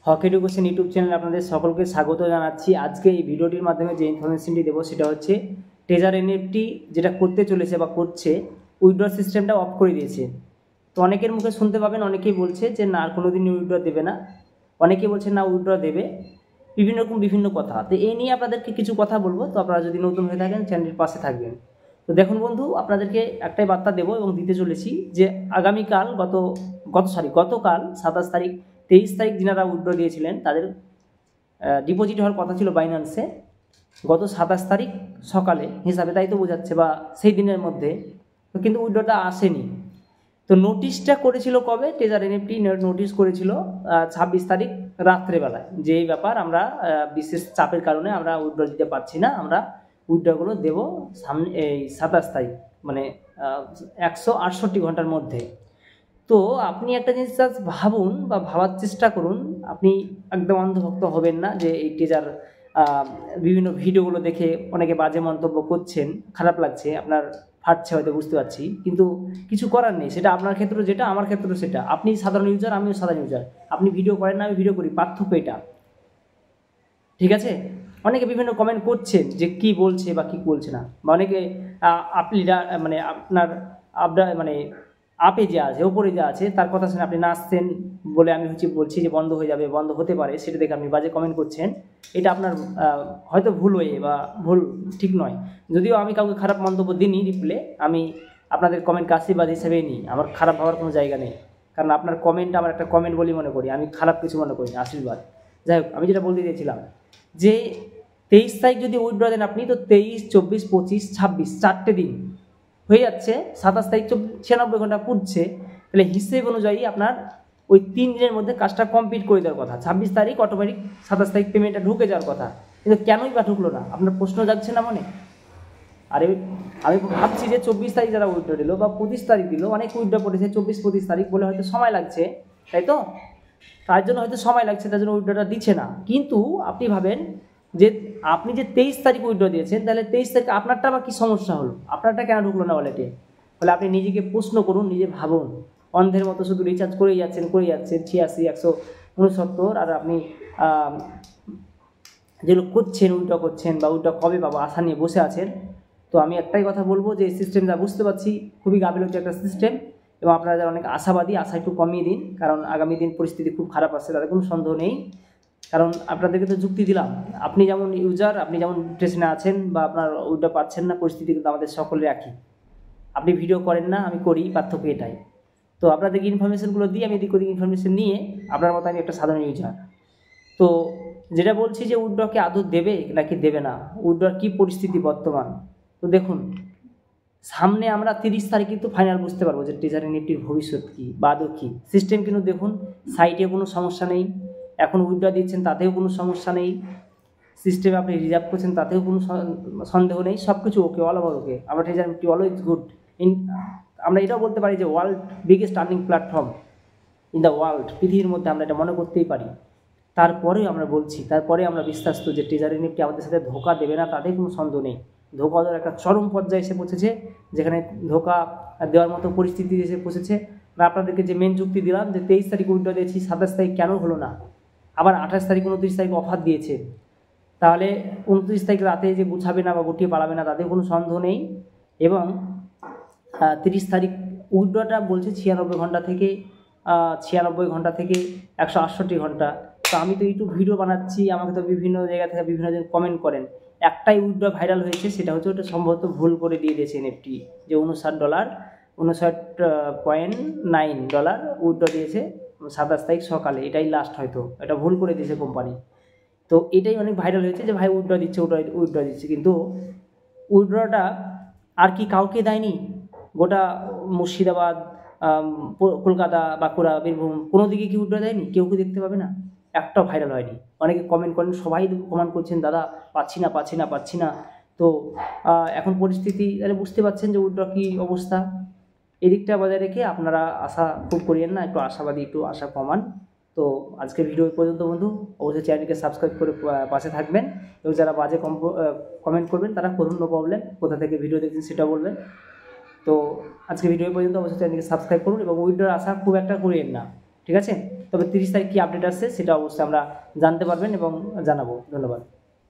হক education YouTube চ্যানেলে আপনাদের সকলকে স্বাগত জানাচ্ছি। আজকে এই ভিডিওটির মাধ্যমে যে ইনফরমেশনটি দেবো সেটা হচ্ছে ট্রেজার এনএফটি যেটা করতে চলেছে বা করছে উইথড্র সিস্টেমটা অফ করে দিয়েছে। তো অনেকের মুখে শুনতে পাবেন, অনেকেই বলছে যে না আর কোনোদিন উইথড্র দেবে না, অনেকেই বলছে না উইথড্র দেবে, বিভিন্ন কথা। তো এই নিয়ে আপনাদেরকে কিছু কথা বলবো। তো আপনারা যদি নতুন হয়ে থাকেন চ্যানেলের পাশে থাকবেন। তো দেখুন বন্ধু, আপনাদেরকে একটাই বার্তা দেবো এবং দিতে চলেছি যে আগামীকাল গতকাল 27 তারিখ 23 তারিখ যিনারা উইথড্র দিয়েছিলেন তাদের ডিপোজিট হওয়ার কথা ছিল বাইন্যান্সে গত 27 তারিখ সকালে হিসাবে, তাই তো বোঝাচ্ছে, বা সেই দিনের মধ্যে। তো কিন্তু উইথড্রটা আসেনি। তো নোটিশটা করেছিল কবে? ট্রেজার এনএফটি নোটিশ করেছিল 26 তারিখ রাত্রেবেলায়, যে এই ব্যাপার আমরা বিশেষ চাপের কারণে আমরা উইথড্র দিতে পারছি না, আমরা উইথড্রগুলো দেবো সামনে এই 27 তারিখ, মানে 168 ঘন্টার মধ্যে। তো আপনি একটা জিনিস ভাবুন বা ভাবার চেষ্টা করুন, আপনি একদম অন্ধভক্ত হবেন না যে এই ট্রেজার বিভিন্ন ভিডিওগুলো দেখে অনেকে বাজে মন্তব্য করছেন, খারাপ লাগছে, আপনার ফাটছে হয়তো, বুঝতে পারছি, কিন্তু কিছু করার নেই। সেটা আপনার ক্ষেত্রে যেটা, আমার ক্ষেত্রে সেটা। আপনি সাধারণ ইউজার, আমিও সাধারণ ইউজার। আপনি ভিডিও করেন না, আমি ভিডিও করি, পার্থক্য এটা, ঠিক আছে? অনেকে বিভিন্ন কমেন্ট করছেন যে কি বলছে বা কি বলছে না, বা অনেকে মানে আপনার মানে আপে যে আছে, ওপরে যা আছে তার কথা শুনে আপনি নাচছেন বলে আমি বলছি যে বন্ধ হয়ে যাবে, বন্ধ হতে পারে, সেটা দেখে আপনি বাজে কমেন্ট করছেন। এটা আপনার হয়তো ভুল হয়ে বা ভুল, ঠিক নয়। যদিও আমি কাউকে খারাপ মন্তব্য দিইনি রিপ্লে, আমি আপনাদের কমেন্টকে আশীর্বাদ হিসেবেই নিই, আমার খারাপ ভাবার কোনো জায়গা নেই। কারণ আপনার কমেন্ট আমার একটা কমেন্ট বলেই মনে করি, আমি খারাপ কিছু মনে করি না, আশীর্বাদ। যাই হোক, আমি যেটা বলতে দিয়েছিলাম যে 23 তারিখ যদি উইথড্র দেন আপনি, তো 23, 24, 25, 26 4টে দিন হয়ে যাচ্ছে, 27 তারিখ 96 ঘন্টা পুড়ছে, তাহলে হিসেব অনুযায়ী আপনার ওই 3 দিনের মধ্যে কাজটা কমপ্লিট করে দেওয়ার কথা। 26 তারিখ অটোমেটিক 27 তারিখ পেমেন্টটা ঢুকে যাওয়ার কথা, কিন্তু কেনই বা ঢুকলো না? আপনার প্রশ্ন যাচ্ছে না মনে? আরে আমি ভাবছি যে 24 তারিখ যারা উইথড্র দিল বা 25 তারিখ দিল, অনেক উইথড্র পড়েছে 24-25 তারিখ বলে হয়তো সময় লাগছে, তাই তো? তার জন্য হয়তো সময় লাগছে, তার জন্য উইথড্রটা দিচ্ছে না। কিন্তু আপনি ভাবেন যে আপনি যে 23 তারিখ উইথড্র দিয়েছেন, তাহলে 23 তারিখ আপনারটা বা কী সমস্যা হলো? আপনারটা কেন ঢুকলো না ওয়ালেটে? তাহলে আপনি নিজেকে প্রশ্ন করুন, নিজে ভাবুন। অন্ধের মতো শুধু রিচার্জ করেই যাচ্ছেন 86, 169, আর আপনি যেগুলো করছেন, উইথড্র করছেন বা উইথড্র কবে পাবো আশা নিয়ে বসে আছেন। তো আমি একটাই কথা বলবো যে এই সিস্টেমটা বুঝতে পারছি খুবই গাফিলতি একটা সিস্টেম, এবং আপনারা যারা অনেক আশাবাদী, আশা একটু কমিয়ে দিন, কারণ আগামী দিন পরিস্থিতি খুব খারাপ আসছে, তাদের কোনো সন্দেহ নেই। কারণ আপনাদেরকে তো যুক্তি দিলাম, আপনি যেমন ইউজার, আপনি যেমন ডিপ্রেশনে আছেন বা আপনার উইথড্র পাচ্ছেন না, পরিস্থিতি কিন্তু আমাদের সকলের একই। আপনি ভিডিও করেন না, আমি করি, পার্থক্য এটাই। তো আপনাদেরকে ইনফরমেশনগুলো দিয়ে আমি এদিক ওদিক ইনফরমেশন নিয়ে আপনার মতো আমি একটা সাধারণ ইউজার। তো যেটা বলছি যে উইথড্রকে আদৌ দেবে নাকি দেবে না, উইথড্রর কী পরিস্থিতি বর্তমান। তো দেখুন, সামনে আমরা 30 তারিখ কিন্তু ফাইনাল বুঝতে পারবো যে ট্রেজার এনএফটির ভবিষ্যৎ কী বা আদৌ কী। সিস্টেম কিন্তু দেখুন, সাইটে কোনো সমস্যা নেই, এখন উইথড্র দিচ্ছেন তাতেও কোনো সমস্যা নেই, সিস্টেমে আপনি রিজার্ভ করছেন তাতেও কোনো সন্দেহ নেই, সব কিছু ওকে, অল ওভার ওকে। আমরা ট্রেজার এনএফটি অলওয়েজ গুড। আমরা এটাও বলতে পারি যে world biggest earning platform in the world, পৃথিবীর মধ্যে আমরা এটা মনে করতেই পারি। তারপরেও আমরা বলছি, তারপরে আমরা বিশ্বাস্ত যে ট্রেজার এনএফটি আমাদের সাথে ধোকা দেবে না, তাতে কোনো সন্দেহ নেই। ধোকা দেওয়ার একটা চরম পর্যায়ে এসে পৌঁছেছে, যেখানে ধোকা দেওয়ার মতো পরিস্থিতি এসে পৌঁছেছে। বা আপনাদেরকে যে মেন যুক্তি দিলাম যে 23 তারিখ উইথড্র দিয়েছি, 27 তারিখ কেন হলো না, আবার 28 তারিখ 29 তারিখ অফার দিয়েছে, তাহলে 29 তারিখ রাতে যে গুছাবে না বা গুটিয়ে পালাবে না, তাতে কোনো সন্দেহ নেই। এবং 30 তারিখ উইথড্রটা বলছে 96 ঘন্টা থেকে 168 ঘন্টা। তো আমি তো ইউটিউব ভিডিও বানাচ্ছি, আমাকে তো বিভিন্ন জায়গা থেকে বিভিন্ন জন কমেন্ট করেন। একটাই উইথড্র ভাইরাল হয়েছে, সেটা হচ্ছে ওটা সম্ভবত ভুল করে দিয়ে দিয়েছে এনএফটি, যে $59 $59.9 উইথড্র দিয়েছে 27 তারিখ সকালে, এটাই লাস্ট, হয়তো এটা ভুল করে দিয়েছে কোম্পানি। তো এটাই অনেক ভাইরাল হয়েছে যে ভাই উইথড্র দিচ্ছে, উইথড্র দিচ্ছে, কিন্তু উইথড্রটা আর কি কাউকে দেয়নি? গোটা মুর্শিদাবাদ, কলকাতা, বাঁকুড়া, বীরভূম, কোনো দিকে কি উইথড্র দেয়নি? কেউ কি দেখতে পাবে না? একটাও ভাইরাল হয়নি। অনেকে কমেন্ট করেন, সবাই কমেন্ট করছেন, দাদা পাচ্ছি না। তো এখন পরিস্থিতি তাহলে বুঝতে পারছেন যে উইথড্র কী অবস্থা। এদিকটা বজায় রেখে আপনারা আশা খুব করিয়েন না, একটু আশাবাদী, একটু আশা কমান। তো আজকের ভিডিও এই পর্যন্ত বন্ধু, অবশ্যই চ্যানেলটিকে সাবস্ক্রাইব করে পাশে থাকবেন, এবং যারা বাজে কমেন্ট করবেন তারা করুন, নো প্রবলেম, কোথা থেকে ভিডিও দেখছেন সেটা বলবেন। তো আজকে ভিডিও পর্যন্ত, অবশ্যই চ্যানেলটিকে সাবস্ক্রাইব করুন এবং উইথড্রর আশা খুব একটা করিয়েন না, ঠিক আছে? তবে 30 তারিখ কী আপডেট আসছে সেটা অবশ্যই আমরা জানতে পারবেন এবং জানাবো। ধন্যবাদ।